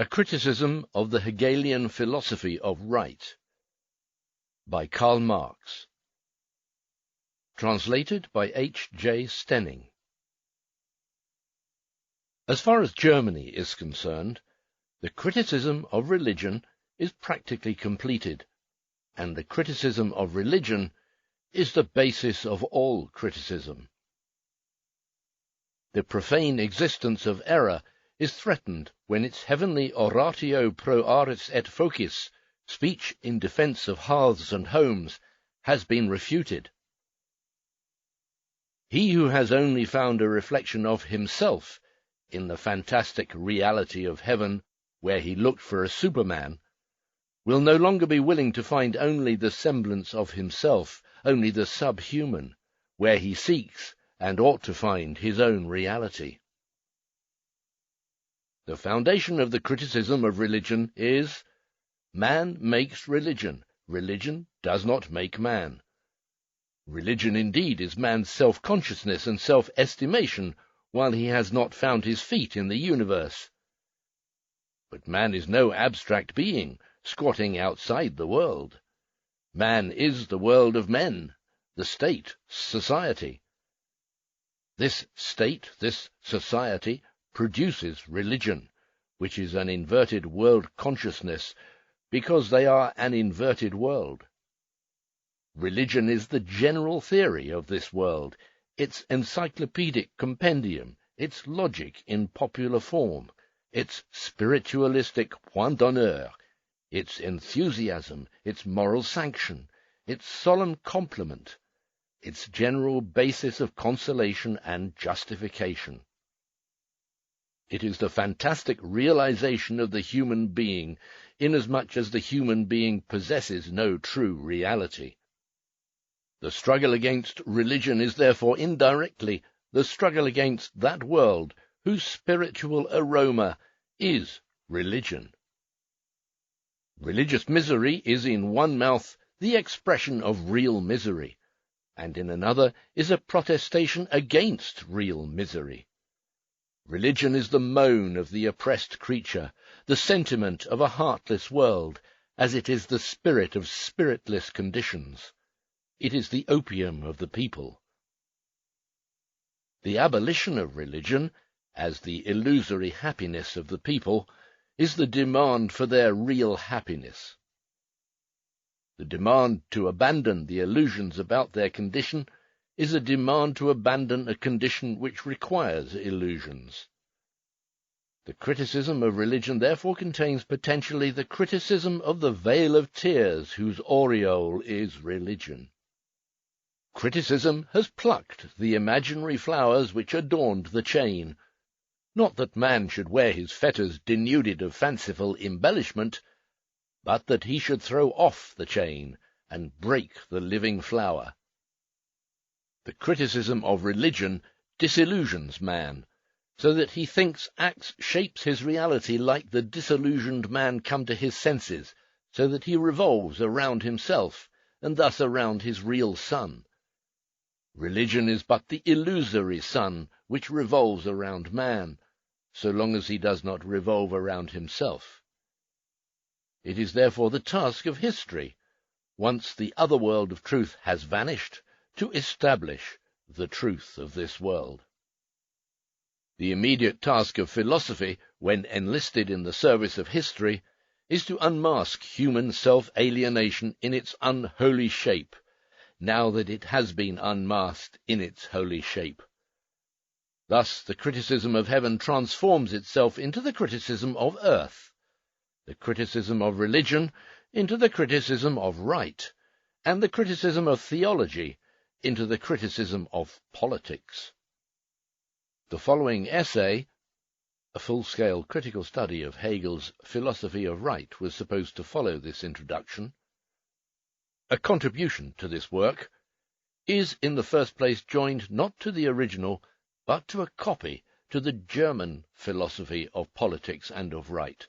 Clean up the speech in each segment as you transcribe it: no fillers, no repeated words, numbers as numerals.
A Criticism of the Hegelian Philosophy of Right by Karl Marx. Translated by H. J. Stenning. As far as Germany is concerned, the criticism of religion is practically completed, and the criticism of religion is the basis of all criticism. The profane existence of error is threatened when its heavenly oratio pro aris et focis, speech in defence of hearths and homes, has been refuted. He who has only found a reflection of himself in the fantastic reality of heaven, where he looked for a Superman, will no longer be willing to find only the semblance of himself, only the subhuman, where he seeks and ought to find his own reality. The foundation of the criticism of religion is, man makes religion, religion does not make man. Religion indeed is man's self-consciousness and self-estimation while he has not found his feet in the universe. But man is no abstract being, squatting outside the world. Man is the world of men, the state, society. This state, this society, produces religion, which is an inverted world consciousness, because they are an inverted world. Religion is the general theory of this world, its encyclopedic compendium, its logic in popular form, its spiritualistic point d'honneur, its enthusiasm, its moral sanction, its solemn complement, its general basis of consolation and justification. It is the fantastic realization of the human being, inasmuch as the human being possesses no true reality. The struggle against religion is therefore indirectly the struggle against that world whose spiritual aroma is religion. Religious misery is in one mouth the expression of real misery, and in another is a protestation against real misery. Religion is the moan of the oppressed creature, the sentiment of a heartless world, as it is the spirit of spiritless conditions. It is the opium of the people. The abolition of religion, as the illusory happiness of the people, is the demand for their real happiness. The demand to abandon the illusions about their condition is a demand to abandon a condition which requires illusions. The criticism of religion therefore contains potentially the criticism of the veil of tears whose aureole is religion. Criticism has plucked the imaginary flowers which adorned the chain, not that man should wear his fetters denuded of fanciful embellishment, but that he should throw off the chain and break the living flower. The criticism of religion disillusions man, so that he thinks, acts, shapes his reality like the disillusioned man come to his senses, so that he revolves around himself, and thus around his real sun. Religion is but the illusory sun which revolves around man, so long as he does not revolve around himself. It is therefore the task of history, once the other world of truth has vanished, to establish the truth of this world. The immediate task of philosophy, when enlisted in the service of history, is to unmask human self-alienation in its unholy shape, now that it has been unmasked in its holy shape. Thus the criticism of heaven transforms itself into the criticism of earth, the criticism of religion into the criticism of right, and the criticism of theology into the criticism of politics. The following essay, a full-scale critical study of Hegel's philosophy of right, was supposed to follow this introduction. A contribution to this work is in the first place joined not to the original, but to a copy to the German philosophy of politics and of right,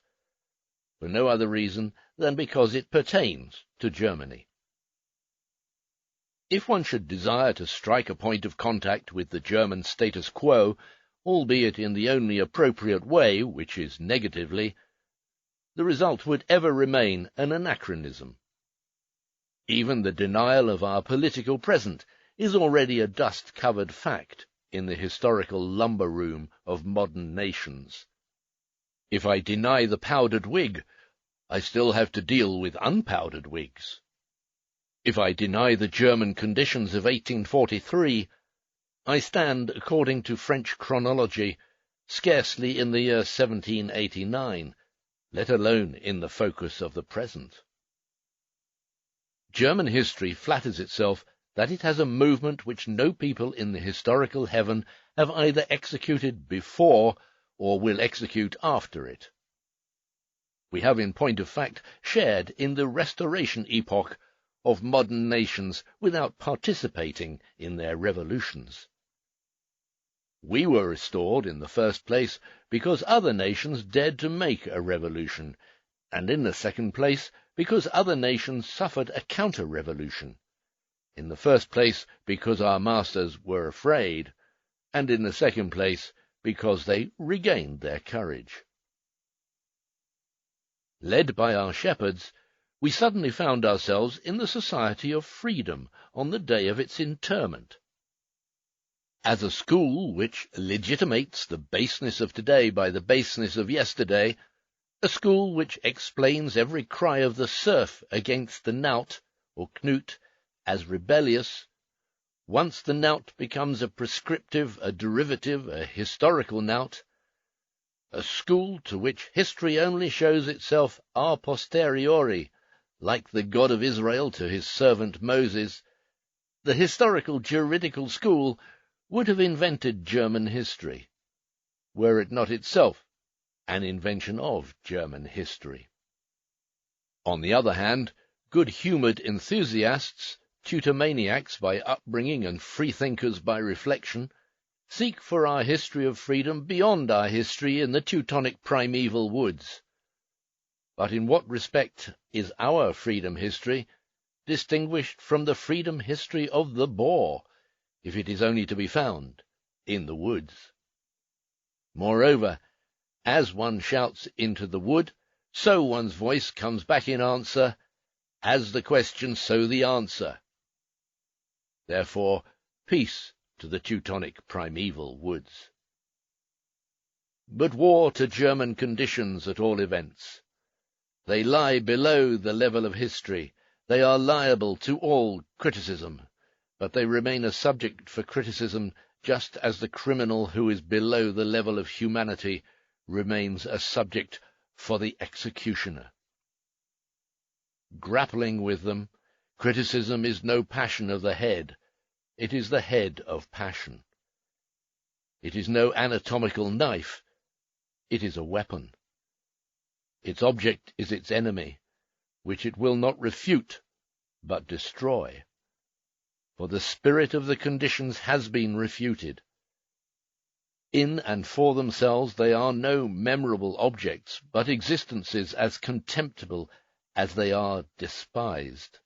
for no other reason than because it pertains to Germany. If one should desire to strike a point of contact with the German status quo, albeit in the only appropriate way, which is negatively, the result would ever remain an anachronism. Even the denial of our political present is already a dust-covered fact in the historical lumber room of modern nations. If I deny the powdered wig, I still have to deal with unpowdered wigs. If I deny the German conditions of 1843, I stand, according to French chronology, scarcely in the year 1789, let alone in the focus of the present. German history flatters itself that it has a movement which no people in the historical heaven have either executed before or will execute after it. We have, in point of fact, shared in the Restoration epoch of modern nations without participating in their revolutions. We were restored, in the first place, because other nations dared to make a revolution, and in the second place, because other nations suffered a counter-revolution. In the first place, because our masters were afraid, and in the second place, because they regained their courage. Led by our shepherds, we suddenly found ourselves in the society of freedom on the day of its interment. As a school which legitimates the baseness of today by the baseness of yesterday, a school which explains every cry of the serf against the knout, or knut, as rebellious, once the knout becomes a prescriptive, a derivative, a historical knout, a school to which history only shows itself a posteriori, like the God of Israel to his servant Moses, the historical juridical school would have invented German history, were it not itself an invention of German history. On the other hand, good-humoured enthusiasts, Teutomaniacs by upbringing and freethinkers by reflection, seek for our history of freedom beyond our history in the Teutonic primeval woods. But in what respect is our freedom history distinguished from the freedom history of the Boer, if it is only to be found in the woods? Moreover, as one shouts into the wood, so one's voice comes back in answer, as the question, so the answer. Therefore, peace to the Teutonic primeval woods. But war to German conditions at all events. They lie below the level of history. They are liable to all criticism, but they remain a subject for criticism just as the criminal who is below the level of humanity remains a subject for the executioner. Grappling with them, criticism is no passion of the head, it is the head of passion. It is no anatomical knife, it is a weapon. Its object is its enemy, which it will not refute, but destroy. For the spirit of the conditions has been refuted. In and for themselves they are no memorable objects, but existences as contemptible as they are despised.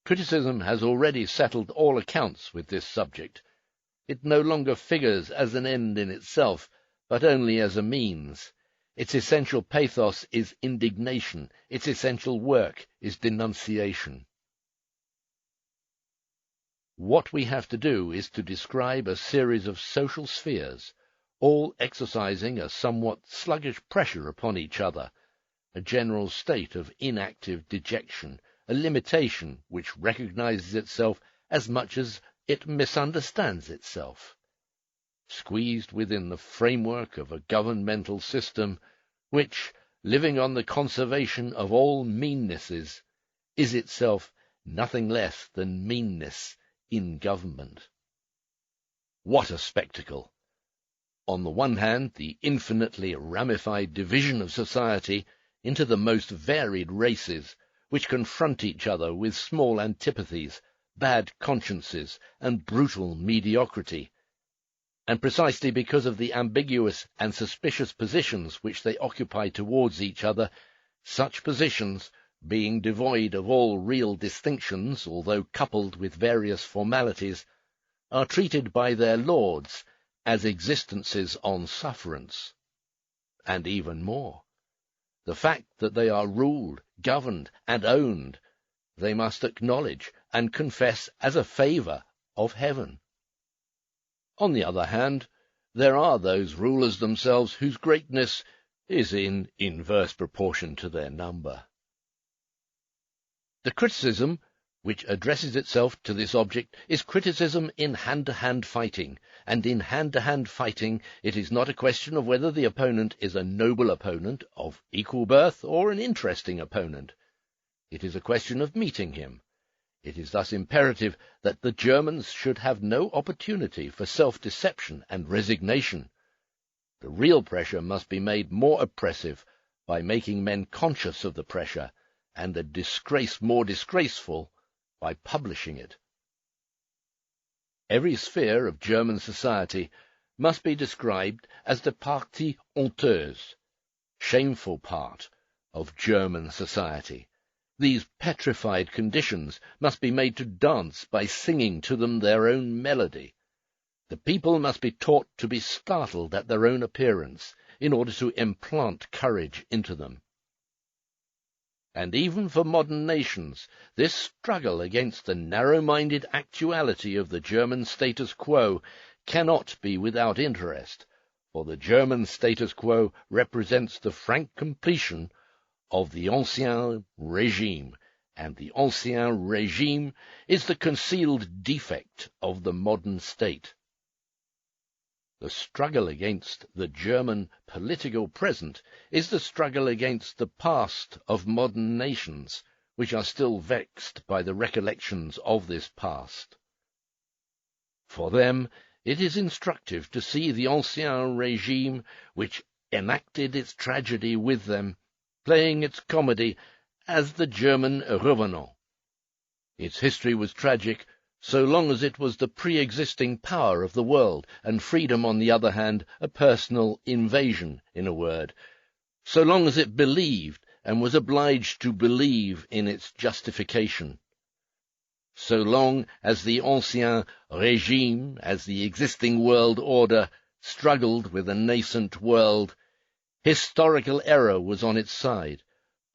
Criticism has already settled all accounts with this subject. It no longer figures as an end in itself, but only as a means. Its essential pathos is indignation, its essential work is denunciation. What we have to do is to describe a series of social spheres, all exercising a somewhat sluggish pressure upon each other, a general state of inactive dejection, a limitation which recognizes itself as much as it misunderstands itself, squeezed within the framework of a governmental system which, living on the conservation of all meannesses, is itself nothing less than meanness in government. What a spectacle! On the one hand, the infinitely ramified division of society into the most varied races, which confront each other with small antipathies, bad consciences, and brutal mediocrity, and precisely because of the ambiguous and suspicious positions which they occupy towards each other, such positions, being devoid of all real distinctions, although coupled with various formalities, are treated by their lords as existences on sufferance, and even more, the fact that they are ruled, governed, and owned, they must acknowledge and confess as a favour of heaven. On the other hand, there are those rulers themselves whose greatness is in inverse proportion to their number. The criticism which addresses itself to this object is criticism in hand-to-hand fighting, and in hand-to-hand fighting it is not a question of whether the opponent is a noble opponent of equal birth or an interesting opponent. It is a question of meeting him. It is thus imperative that the Germans should have no opportunity for self-deception and resignation. The real pressure must be made more oppressive by making men conscious of the pressure, and the disgrace more disgraceful by publishing it. Every sphere of German society must be described as the partie honteuse, shameful part, of German society. These petrified conditions must be made to dance by singing to them their own melody. The people must be taught to be startled at their own appearance, in order to implant courage into them. And even for modern nations, this struggle against the narrow-minded actuality of the German status quo cannot be without interest, for the German status quo represents the frank completion of the Ancien Régime, and the Ancien Régime is the concealed defect of the modern state. The struggle against the German political present is the struggle against the past of modern nations, which are still vexed by the recollections of this past. For them, it is instructive to see the Ancien Régime, which enacted its tragedy with them, playing its comedy as the German Revenant. Its history was tragic, so long as it was the pre-existing power of the world, and freedom, on the other hand, a personal invasion, in a word, so long as it believed, and was obliged to believe in its justification. So long as the Ancien Régime, as the existing world order, struggled with a nascent world, historical error was on its side,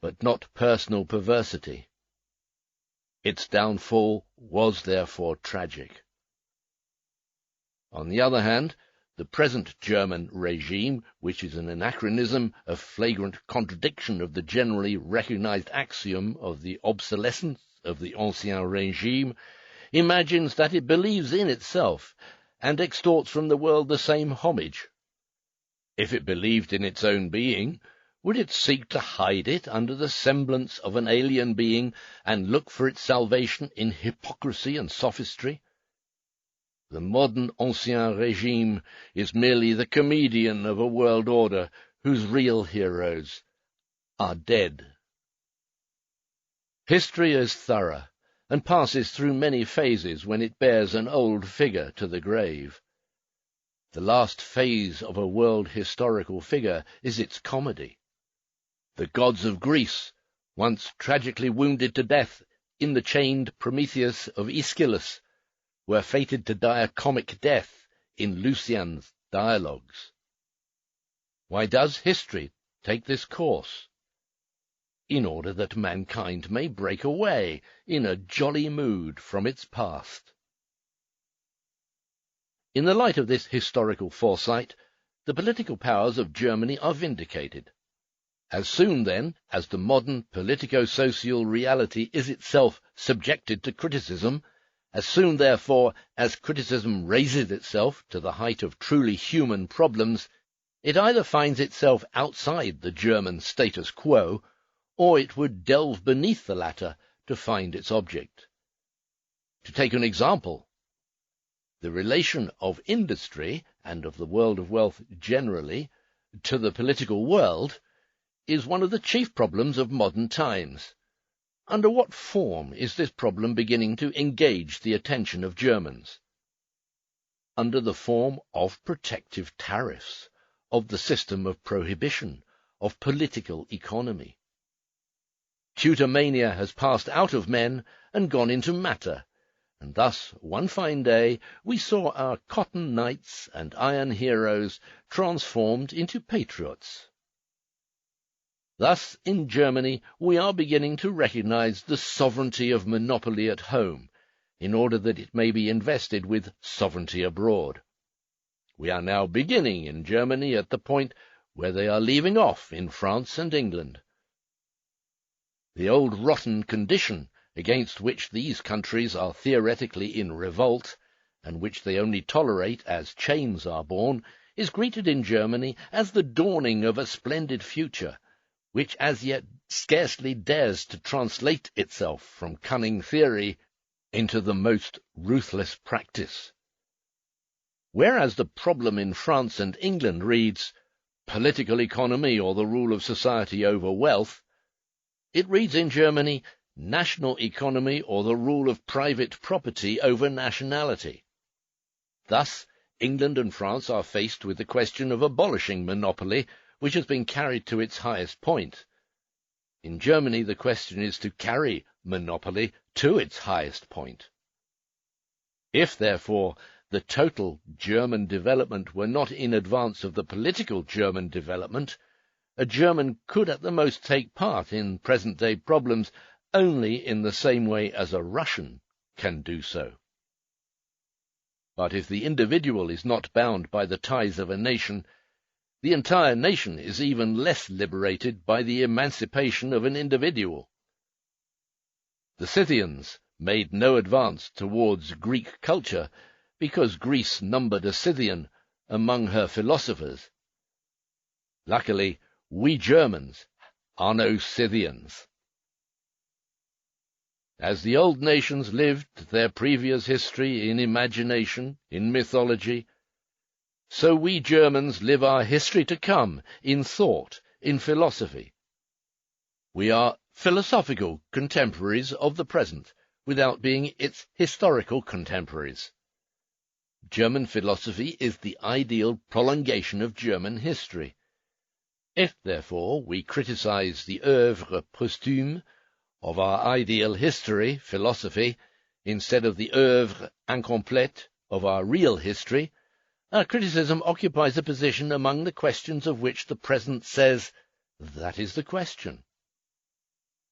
but not personal perversity. Its downfall was therefore tragic. On the other hand, the present German regime, which is an anachronism, a flagrant contradiction of the generally recognized axiom of the obsolescence of the Ancien Régime, imagines that it believes in itself, and extorts from the world the same homage. If it believed in its own being, would it seek to hide it under the semblance of an alien being, and look for its salvation in hypocrisy and sophistry? The modern Ancien Régime is merely the comedian of a world order whose real heroes are dead. History is thorough, and passes through many phases when it bears an old figure to the grave. The last phase of a world historical figure is its comedy. The gods of Greece, once tragically wounded to death in the chained Prometheus of Aeschylus, were fated to die a comic death in Lucian's dialogues. Why does history take this course? In order that mankind may break away in a jolly mood from its past. In the light of this historical foresight, the political powers of Germany are vindicated. As soon, then, as the modern politico-social reality is itself subjected to criticism, as soon, therefore, as criticism raises itself to the height of truly human problems, it either finds itself outside the German status quo, or it would delve beneath the latter to find its object. To take an example, the relation of industry, and of the world of wealth generally, to the political world is one of the chief problems of modern times. Under what form is this problem beginning to engage the attention of Germans? Under the form of protective tariffs, of the system of prohibition, of political economy. Tutor mania has passed out of men and gone into matter, and thus one fine day we saw our cotton knights and iron heroes transformed into patriots. Thus, in Germany, we are beginning to recognize the sovereignty of monopoly at home, in order that it may be invested with sovereignty abroad. We are now beginning in Germany at the point where they are leaving off in France and England. The old rotten condition against which these countries are theoretically in revolt, and which they only tolerate as chains are born, is greeted in Germany as the dawning of a splendid future, which as yet scarcely dares to translate itself from cunning theory into the most ruthless practice. Whereas the problem in France and England reads, political economy or the rule of society over wealth, it reads in Germany, national economy or the rule of private property over nationality. Thus, England and France are faced with the question of abolishing monopoly, which has been carried to its highest point. In Germany, the question is to carry monopoly to its highest point. If, therefore, the total German development were not in advance of the political German development, a German could at the most take part in present-day problems only in the same way as a Russian can do so. But if the individual is not bound by the ties of a nation, the entire nation is even less liberated by the emancipation of an individual. The Scythians made no advance towards Greek culture because Greece numbered a Scythian among her philosophers. Luckily, we Germans are no Scythians. As the old nations lived their previous history in imagination, in mythology, so we Germans live our history to come in thought, in philosophy. We are philosophical contemporaries of the present, without being its historical contemporaries. German philosophy is the ideal prolongation of German history. If, therefore, we criticize the œuvre posthume of our ideal history, philosophy, instead of the œuvre incomplète of our real history, our criticism occupies a position among the questions of which the present says, that is the question.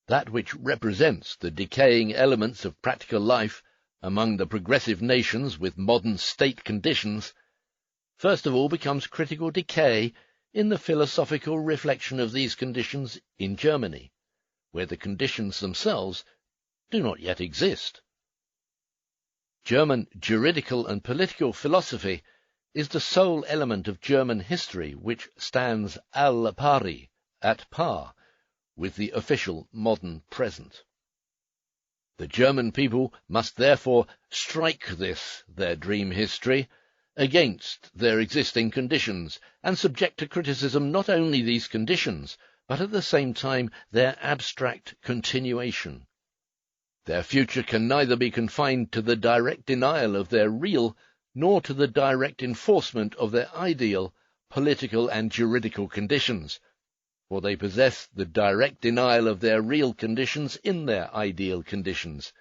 That which represents the decaying elements of practical life among the progressive nations with modern state conditions, first of all becomes critical decay in the philosophical reflection of these conditions in Germany, where the conditions themselves do not yet exist. German juridical and political philosophy is the sole element of German history which stands al pari, at par, with the official modern present. The German people must therefore strike this, their dream history, against their existing conditions, and subject to criticism not only these conditions, but at the same time their abstract continuation. Their future can neither be confined to the direct denial of their real, nor to the direct enforcement of their ideal, political and juridical conditions, for they possess the direct denial of their real conditions in their ideal conditions,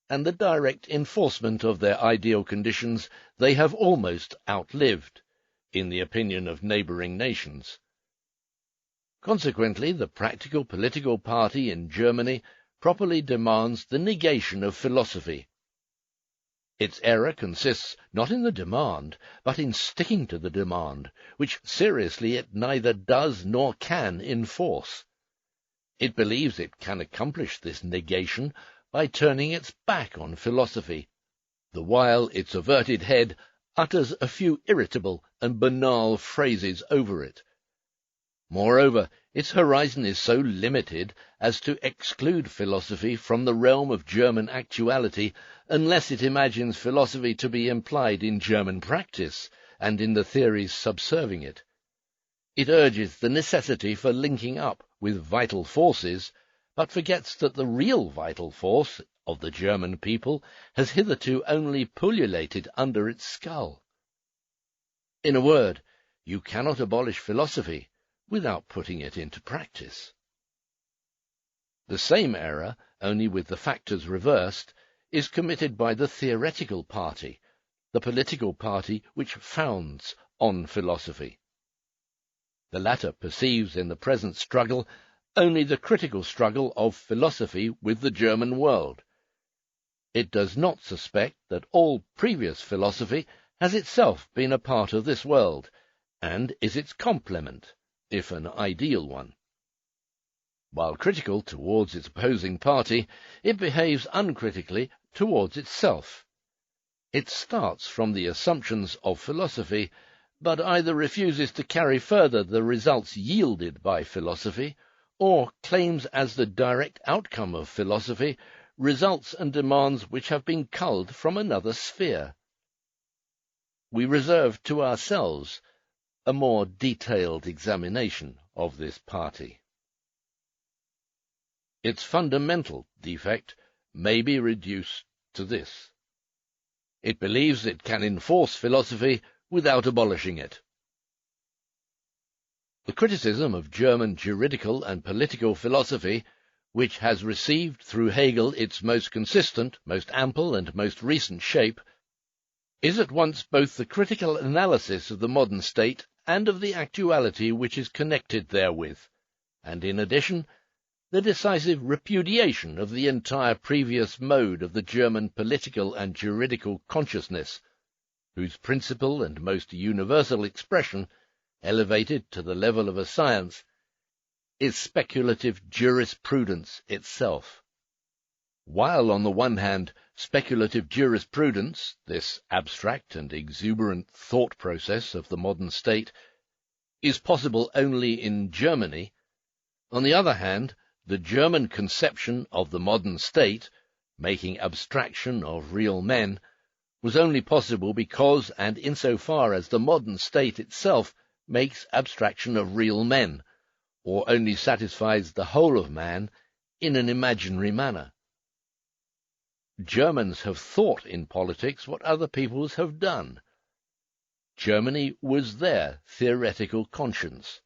and the direct enforcement of their ideal conditions they have almost outlived, in the opinion of neighbouring nations. Consequently, the practical political party in Germany properly demands the negation of philosophy. Its error consists not in the demand, but in sticking to the demand, which seriously it neither does nor can enforce. It believes it can accomplish this negation by turning its back on philosophy, the while its averted head utters a few irritable and banal phrases over it. Moreover, its horizon is so limited as to exclude philosophy from the realm of German actuality unless it imagines philosophy to be implied in German practice and in the theories subserving it. It urges the necessity for linking up with vital forces, but forgets that the real vital force of the German people has hitherto only pullulated under its skull. In a word, you cannot abolish philosophy without putting it into practice. The same error, only with the factors reversed, is committed by the theoretical party, the political party which founds on philosophy. The latter perceives in the present struggle only the critical struggle of philosophy with the German world. It does not suspect that all previous philosophy has itself been a part of this world, and is its complement, if an ideal one. While critical towards its opposing party, it behaves uncritically towards itself. It starts from the assumptions of philosophy, but either refuses to carry further the results yielded by philosophy, or claims as the direct outcome of philosophy results and demands which have been culled from another sphere. We reserve to ourselves a more detailed examination of this party. Its fundamental defect may be reduced to this: it believes it can enforce philosophy without abolishing it. The criticism of German juridical and political philosophy, which has received through Hegel its most consistent, most ample, and most recent shape, is at once both the critical analysis of the modern state and of the actuality which is connected therewith, and in addition, the decisive repudiation of the entire previous mode of the German political and juridical consciousness, whose principal and most universal expression, elevated to the level of a science, is speculative jurisprudence itself. While, on the one hand, speculative jurisprudence, this abstract and exuberant thought process of the modern state, is possible only in Germany, on the other hand, the German conception of the modern state, making abstraction of real men, was only possible because and insofar as the modern state itself makes abstraction of real men, or only satisfies the whole of man in an imaginary manner. Germans have thought in politics what other peoples have done. Germany was their theoretical conscience.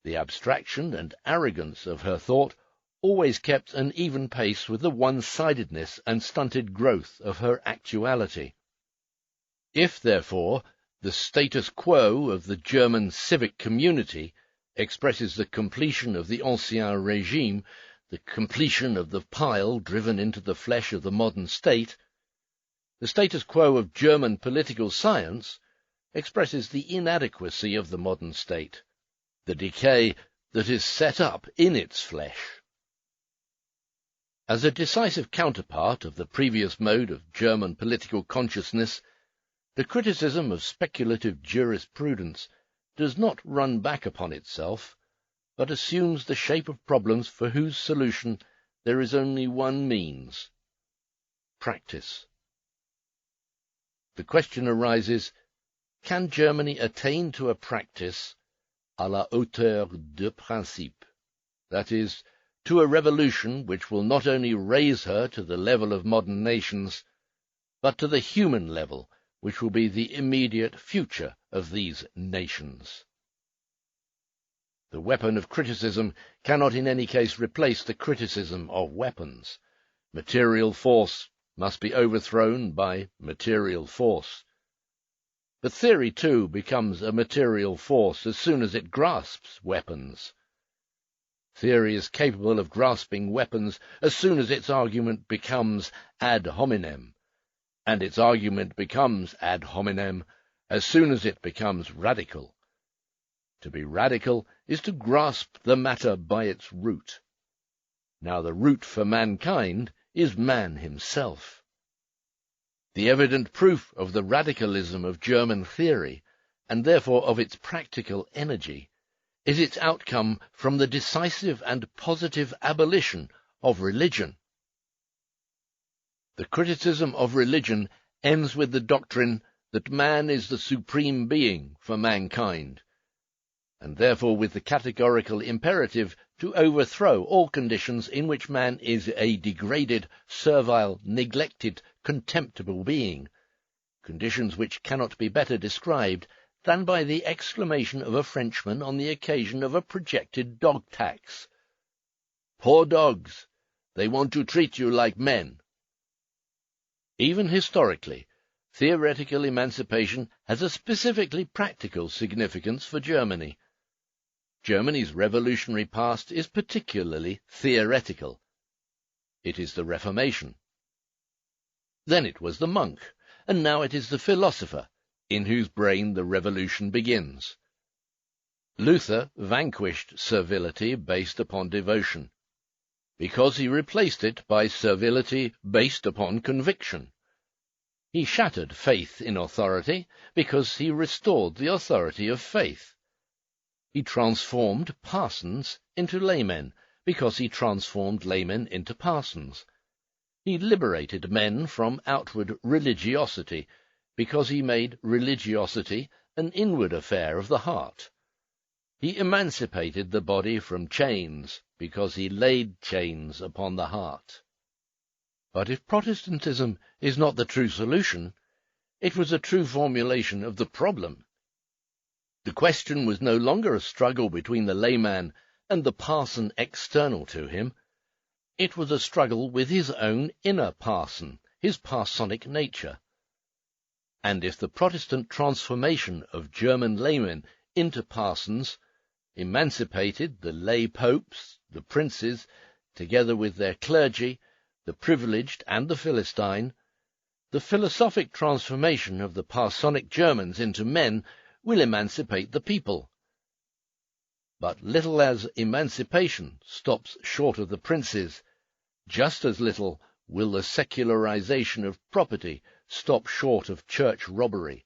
The abstraction and arrogance of her thought always kept an even pace with the one-sidedness and stunted growth of her actuality. If, therefore, the status quo of the German civic community expresses the completion of the Ancien Régime, the completion of the pile driven into the flesh of the modern state, the status quo of German political science expresses the inadequacy of the modern state, the decay that is set up in its flesh. As a decisive counterpart of the previous mode of German political consciousness, the criticism of speculative jurisprudence does not run back upon itself, but assumes the shape of problems for whose solution there is only one means: practice. The question arises, can Germany attain to a practice à la hauteur de principe, that is, to a revolution which will not only raise her to the level of modern nations, but to the human level, which will be the immediate future of these nations? The weapon of criticism cannot in any case replace the criticism of weapons. Material force must be overthrown by material force. But theory, too, becomes a material force as soon as it grasps weapons. Theory is capable of grasping weapons as soon as its argument becomes ad hominem, and its argument becomes ad hominem as soon as it becomes radical. To be radical is to grasp the matter by its root. Now the root for mankind is man himself. The evident proof of the radicalism of German theory, and therefore of its practical energy, is its outcome from the decisive and positive abolition of religion. The criticism of religion ends with the doctrine that man is the supreme being for mankind, and therefore with the categorical imperative to overthrow all conditions in which man is a degraded, servile, neglected, contemptible being, conditions which cannot be better described than by the exclamation of a Frenchman on the occasion of a projected dog tax: "Poor dogs, they want to treat you like men." Even historically, theoretical emancipation has a specifically practical significance for Germany. Germany's revolutionary past is particularly theoretical. It is the Reformation. Then it was the monk, and now it is the philosopher, in whose brain the revolution begins. Luther vanquished servility based upon devotion, because he replaced it by servility based upon conviction. He shattered faith in authority, because he restored the authority of faith. He transformed parsons into laymen, because he transformed laymen into parsons. He liberated men from outward religiosity, because he made religiosity an inward affair of the heart. He emancipated the body from chains, because he laid chains upon the heart. But if Protestantism is not the true solution, it was a true formulation of the problem. The question was no longer a struggle between the layman and the parson external to him. It was a struggle with his own inner parson, his parsonic nature. And if the Protestant transformation of German laymen into parsons emancipated the lay popes, the princes, together with their clergy, the privileged and the Philistine, the philosophic transformation of the parsonic Germans into men will emancipate the people. But little as emancipation stops short of the princes, just as little will the secularization of property stop short of church robbery,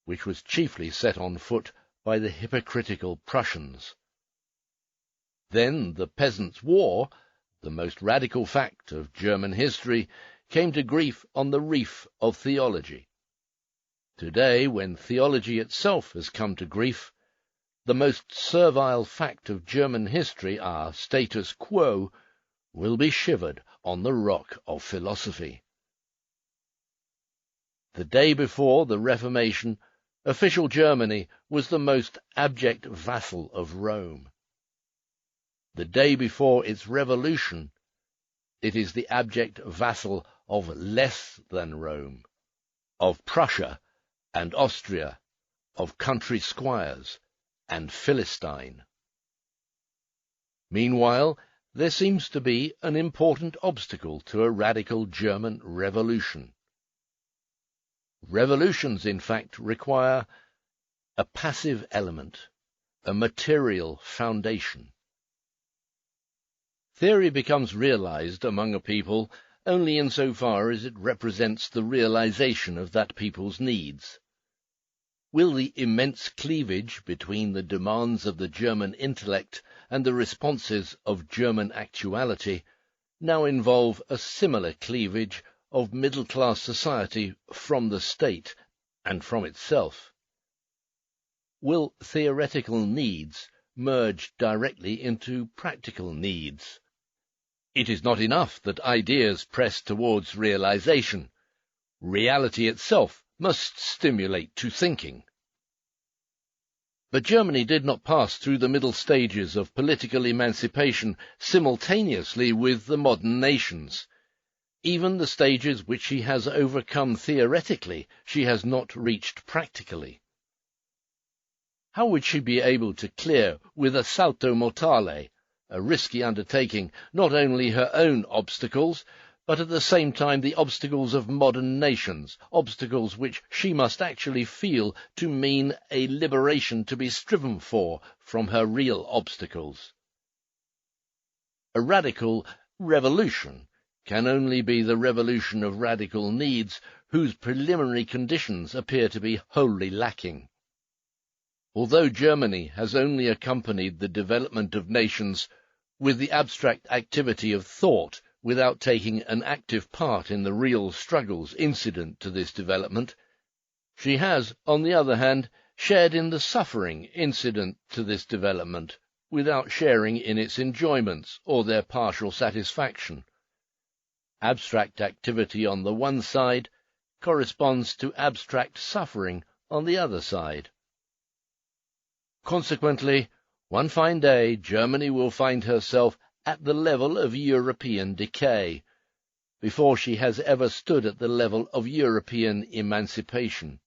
which was chiefly set on foot by the hypocritical Prussians. Then the Peasants' War, the most radical fact of German history, came to grief on the reef of theology. Today, when theology itself has come to grief, the most servile fact of German history, our status quo, will be shivered on the rock of philosophy. The day before the Reformation, official Germany was the most abject vassal of Rome. The day before its revolution, it is the abject vassal of less than Rome, of Prussia and Austria, of country squires and Philistine. Meanwhile, there seems to be an important obstacle to a radical German revolution. Revolutions, in fact, require a passive element, a material foundation. Theory becomes realized among a people only insofar as it represents the realization of that people's needs. Will the immense cleavage between the demands of the German intellect and the responses of German actuality now involve a similar cleavage of middle-class society from the state and from itself? Will theoretical needs merge directly into practical needs? It is not enough that ideas press towards realization. Reality itself must stimulate to thinking. But Germany did not pass through the middle stages of political emancipation simultaneously with the modern nations. Even the stages which she has overcome theoretically, she has not reached practically. How would she be able to clear with a salto mortale, a risky undertaking, not only her own obstacles, but at the same time the obstacles of modern nations, obstacles which she must actually feel to mean a liberation to be striven for from her real obstacles? A radical revolution can only be the revolution of radical needs whose preliminary conditions appear to be wholly lacking. Although Germany has only accompanied the development of nations with the abstract activity of thought without taking an active part in the real struggles incident to this development, she has, on the other hand, shared in the suffering incident to this development without sharing in its enjoyments or their partial satisfaction. Abstract activity on the one side corresponds to abstract suffering on the other side. Consequently, one fine day Germany will find herself at the level of European decay, before she has ever stood at the level of European emancipation.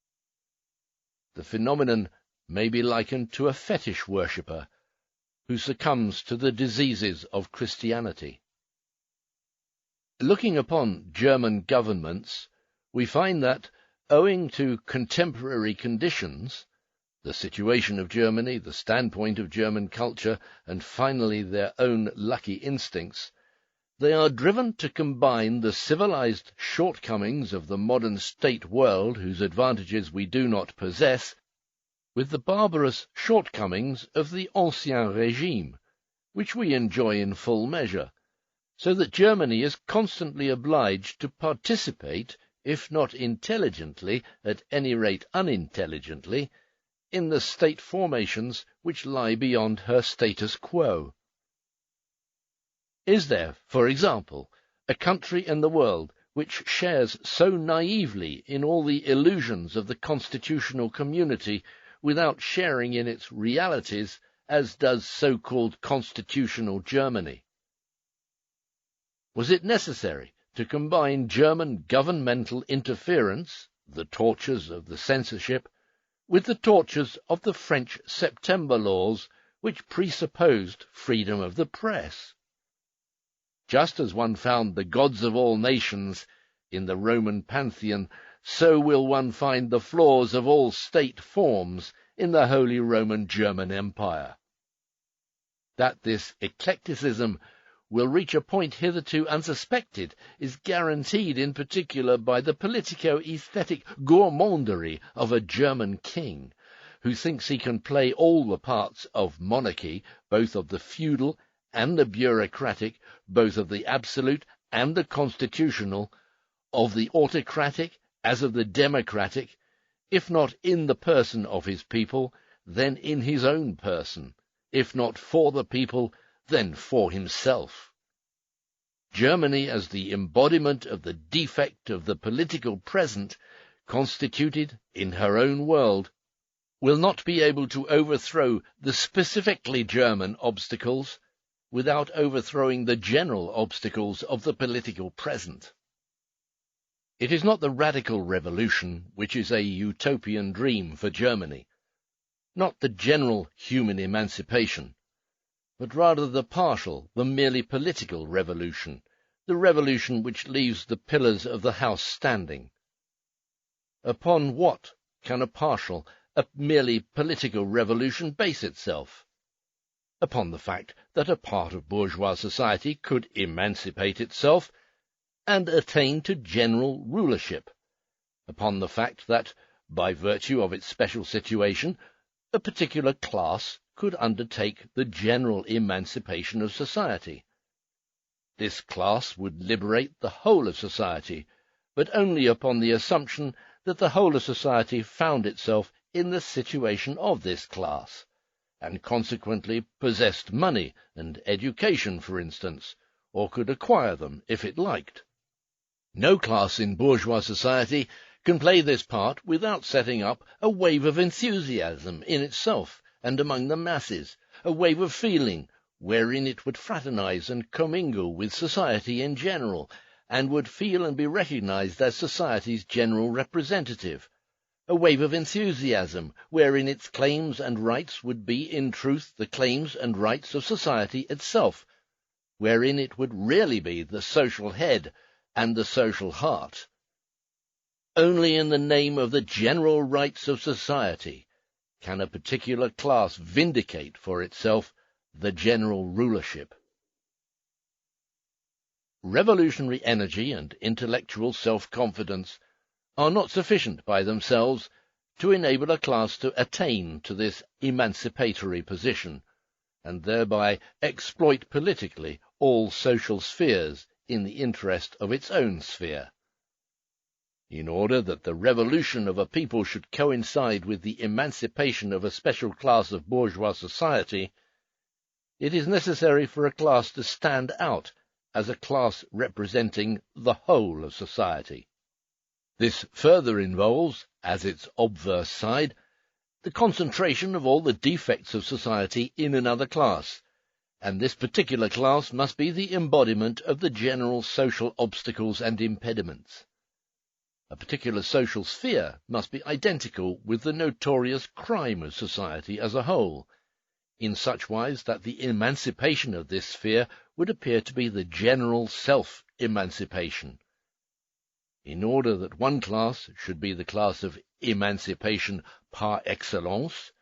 The phenomenon may be likened to a fetish worshipper who succumbs to the diseases of Christianity. Looking upon German governments, we find that, owing to contemporary conditions, the situation of Germany, the standpoint of German culture, and finally their own lucky instincts, they are driven to combine the civilized shortcomings of the modern state world, whose advantages we do not possess, with the barbarous shortcomings of the Ancien Régime, which we enjoy in full measure, so that Germany is constantly obliged to participate, if not intelligently, at any rate unintelligently, in the state formations which lie beyond her status quo. Is there, for example, a country in the world which shares so naively in all the illusions of the constitutional community without sharing in its realities as does so-called constitutional Germany? Was it necessary to combine German governmental interference, the tortures of the censorship, with the tortures of the French September laws, which presupposed freedom of the press? Just as one found the gods of all nations in the Roman pantheon, so will one find the flaws of all state forms in the Holy Roman German Empire. That this eclecticism will reach a point hitherto unsuspected is guaranteed in particular by the politico-aesthetic gourmandery of a German king, who thinks he can play all the parts of monarchy, both of the feudal and the bureaucratic, both of the absolute and the constitutional, of the autocratic as of the democratic, if not in the person of his people, then in his own person, if not for the people, then for himself. Germany, as the embodiment of the defect of the political present, constituted in her own world, will not be able to overthrow the specifically German obstacles without overthrowing the general obstacles of the political present. It is not the radical revolution which is a utopian dream for Germany, not the general human emancipation, but rather the partial, the merely political revolution, the revolution which leaves the pillars of the house standing. Upon what can a partial, a merely political revolution base itself? Upon the fact that a part of bourgeois society could emancipate itself and attain to general rulership, upon the fact that, by virtue of its special situation, a particular class could undertake the general emancipation of society. This class would liberate the whole of society, but only upon the assumption that the whole of society found itself in the situation of this class, and consequently possessed money and education, for instance, or could acquire them if it liked. No class in bourgeois society can play this part without setting up a wave of enthusiasm in itself and among the masses, a wave of feeling wherein it would fraternize and commingle with society in general, and would feel and be recognized as society's general representative, a wave of enthusiasm wherein its claims and rights would be in truth the claims and rights of society itself, wherein it would really be the social head and the social heart. Only in the name of the general rights of society can a particular class vindicate for itself the general rulership. Revolutionary energy and intellectual self-confidence are not sufficient by themselves to enable a class to attain to this emancipatory position, and thereby exploit politically all social spheres in the interest of its own sphere. In order that the revolution of a people should coincide with the emancipation of a special class of bourgeois society, it is necessary for a class to stand out as a class representing the whole of society. This further involves, as its obverse side, the concentration of all the defects of society in another class, and this particular class must be the embodiment of the general social obstacles and impediments. A particular social sphere must be identical with the notorious crime of society as a whole, in such wise that the emancipation of this sphere would appear to be the general self-emancipation. In order that one class should be the class of emancipation par excellence,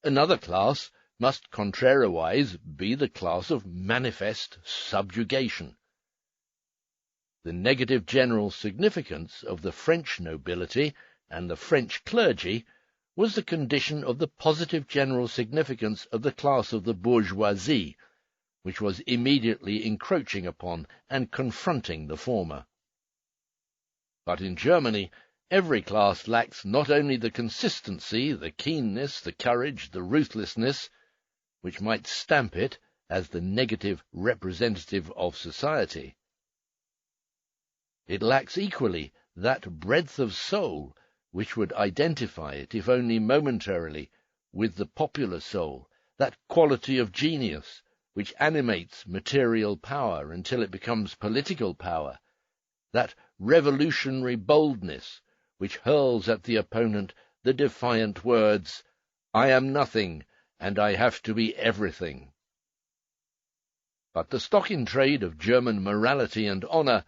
another class must contrariwise be the class of manifest subjugation. The negative general significance of the French nobility and the French clergy was the condition of the positive general significance of the class of the bourgeoisie, which was immediately encroaching upon and confronting the former. But in Germany, every class lacks not only the consistency, the keenness, the courage, the ruthlessness, which might stamp it as the negative representative of society. It lacks equally that breadth of soul which would identify it, if only momentarily, with the popular soul, that quality of genius which animates material power until it becomes political power, that revolutionary boldness which hurls at the opponent the defiant words, "I am nothing, and I have to be everything." But the stock-in-trade of German morality and honour,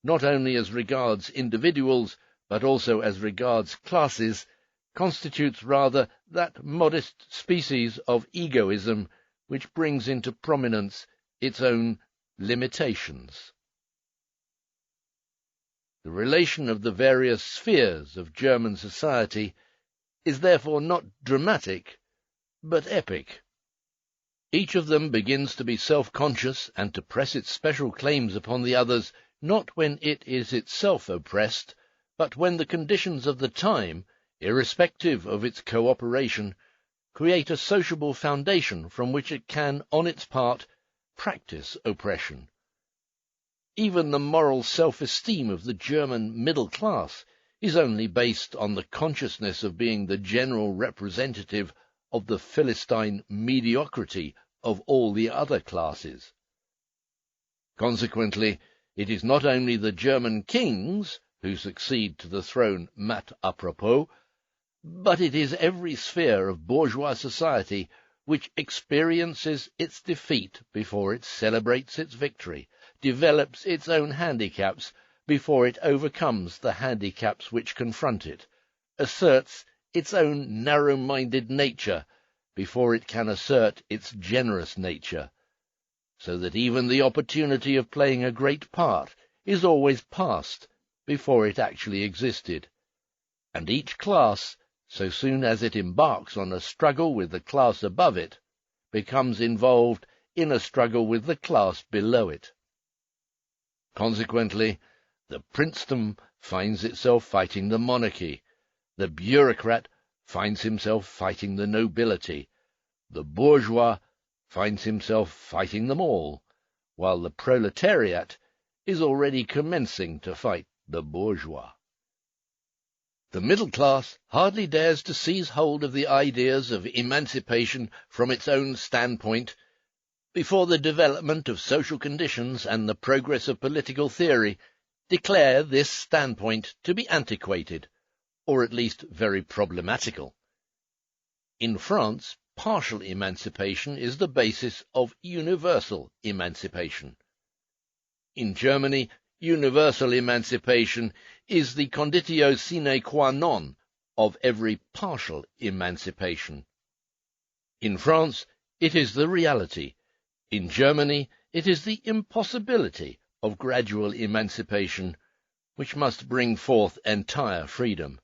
not only as regards individuals, but also as regards classes, constitutes rather that modest species of egoism which brings into prominence its own limitations. The relation of the various spheres of German society is therefore not dramatic, but epic. Each of them begins to be self-conscious and to press its special claims upon the others, not when it is itself oppressed, but when the conditions of the time, irrespective of its cooperation, create a sociable foundation from which it can, on its part, practice oppression. Even the moral self-esteem of the German middle class is only based on the consciousness of being the general representative of the Philistine mediocrity of all the other classes. Consequently, it is not only the German kings who succeed to the throne mat à propos, but it is every sphere of bourgeois society which experiences its defeat before it celebrates its victory, develops its own handicaps before it overcomes the handicaps which confront it, asserts its own narrow-minded nature before it can assert its generous nature, so that even the opportunity of playing a great part is always past before it actually existed, and each class, so soon as it embarks on a struggle with the class above it, becomes involved in a struggle with the class below it. Consequently, the princedom finds itself fighting the monarchy, the bureaucrat finds himself fighting the nobility, the bourgeois finds himself fighting them all, while the proletariat is already commencing to fight the bourgeois. The middle class hardly dares to seize hold of the ideas of emancipation from its own standpoint before the development of social conditions and the progress of political theory declare this standpoint to be antiquated, or at least very problematical. In France, partial emancipation is the basis of universal emancipation. In Germany, universal emancipation is the conditio sine qua non of every partial emancipation. In France, it is the reality. In Germany, it is the impossibility of gradual emancipation, which must bring forth entire freedom.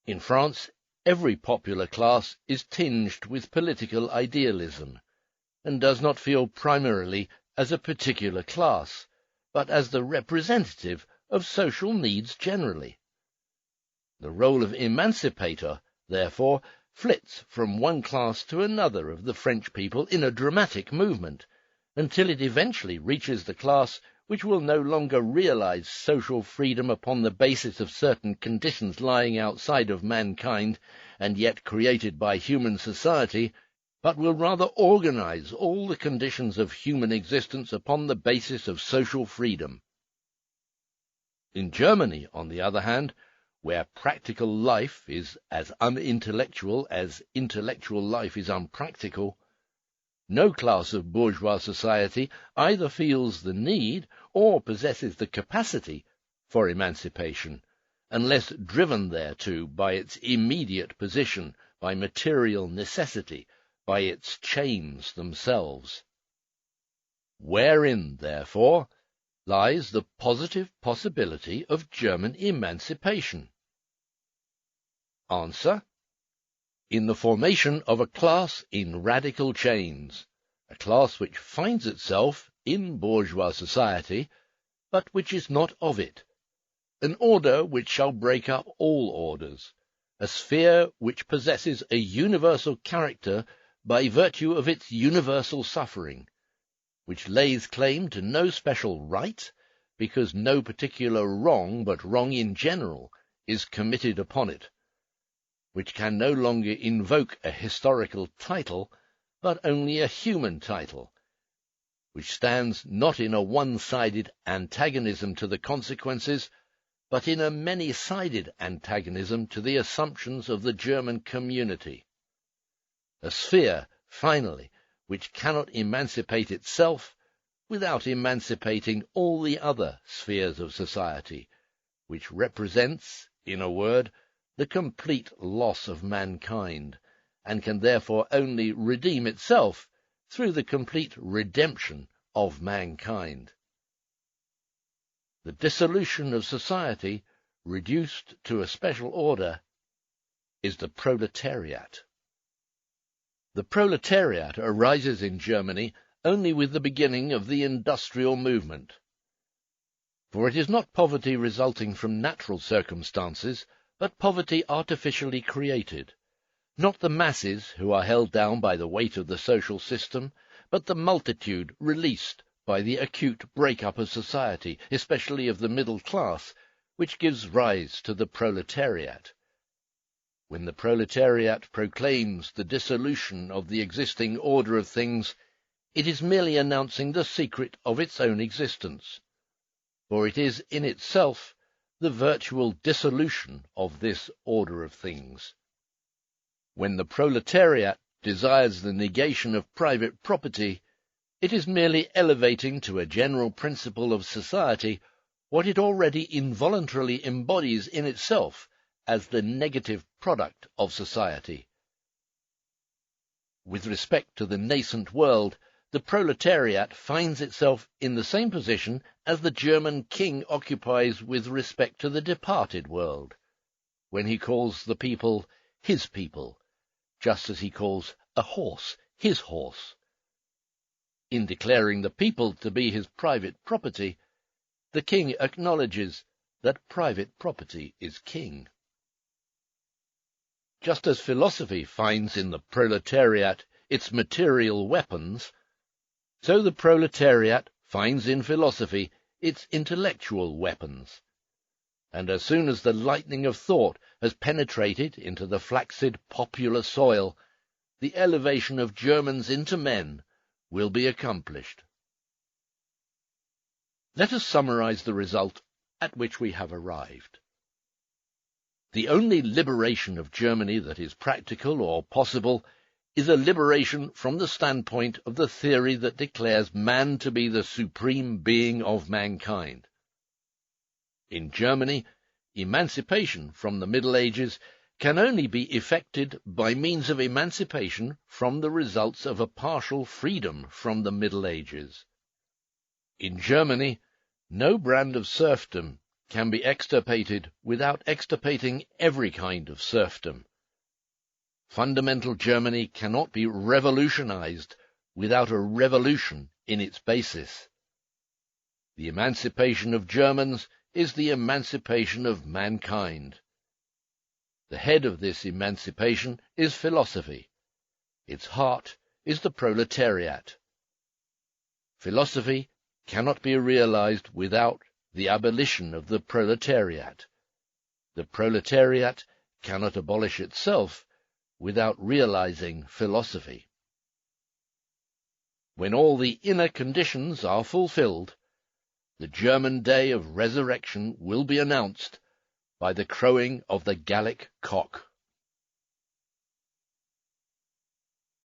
In France, every popular class is tinged with political idealism, and does not feel primarily as a particular class, but as the representative of social needs generally. The role of emancipator, therefore, flits from one class to another of the French people in a dramatic movement, until it eventually reaches the class which will no longer realize social freedom upon the basis of certain conditions lying outside of mankind and yet created by human society, but will rather organize all the conditions of human existence upon the basis of social freedom. In Germany, on the other hand, where practical life is as unintellectual as intellectual life is unpractical, no class of bourgeois society either feels the need or possesses the capacity for emancipation, unless driven thereto by its immediate position, by material necessity, by its chains themselves. Wherein, therefore, lies the positive possibility of German emancipation? Answer: in the formation of a class in radical chains, a class which finds itself in bourgeois society, but which is not of it, an order which shall break up all orders, a sphere which possesses a universal character by virtue of its universal suffering, which lays claim to no special right, because no particular wrong, but wrong in general, is committed upon it, which can no longer invoke a historical title, but only a human title, which stands not in a one-sided antagonism to the consequences, but in a many-sided antagonism to the assumptions of the German community. A sphere, finally, which cannot emancipate itself without emancipating all the other spheres of society, which represents, in a word, the complete loss of mankind, and can therefore only redeem itself through the complete redemption of mankind. The dissolution of society, reduced to a special order, is the proletariat. The proletariat arises in Germany only with the beginning of the industrial movement. For it is not poverty resulting from natural circumstances, but poverty artificially created, not the masses who are held down by the weight of the social system, but the multitude released by the acute break-up of society, especially of the middle class, which gives rise to the proletariat. When the proletariat proclaims the dissolution of the existing order of things, it is merely announcing the secret of its own existence, for it is in itself the virtual dissolution of this order of things. When the proletariat desires the negation of private property, it is merely elevating to a general principle of society what it already involuntarily embodies in itself as the negative product of society. With respect to the nascent world, the proletariat finds itself in the same position as the German king occupies with respect to the departed world, when he calls the people his people, just as he calls a horse his horse. In declaring the people to be his private property, the king acknowledges that private property is king. Just as philosophy finds in the proletariat its material weapons, so the proletariat finds in philosophy its intellectual weapons. And as soon as the lightning of thought has penetrated into the flaccid popular soil, the elevation of Germans into men will be accomplished. Let us summarize the result at which we have arrived. The only liberation of Germany that is practical or possible is a liberation from the standpoint of the theory that declares man to be the supreme being of mankind. In Germany, emancipation from the Middle Ages can only be effected by means of emancipation from the results of a partial freedom from the Middle Ages. In Germany, no brand of serfdom can be extirpated without extirpating every kind of serfdom. Fundamental Germany cannot be revolutionized without a revolution in its basis. The emancipation of Germans is the emancipation of mankind. The head of this emancipation is philosophy. Its heart is the proletariat. Philosophy cannot be realized without the abolition of the proletariat. The proletariat cannot abolish itself without realizing philosophy. When all the inner conditions are fulfilled, the German day of resurrection will be announced by the crowing of the Gallic cock.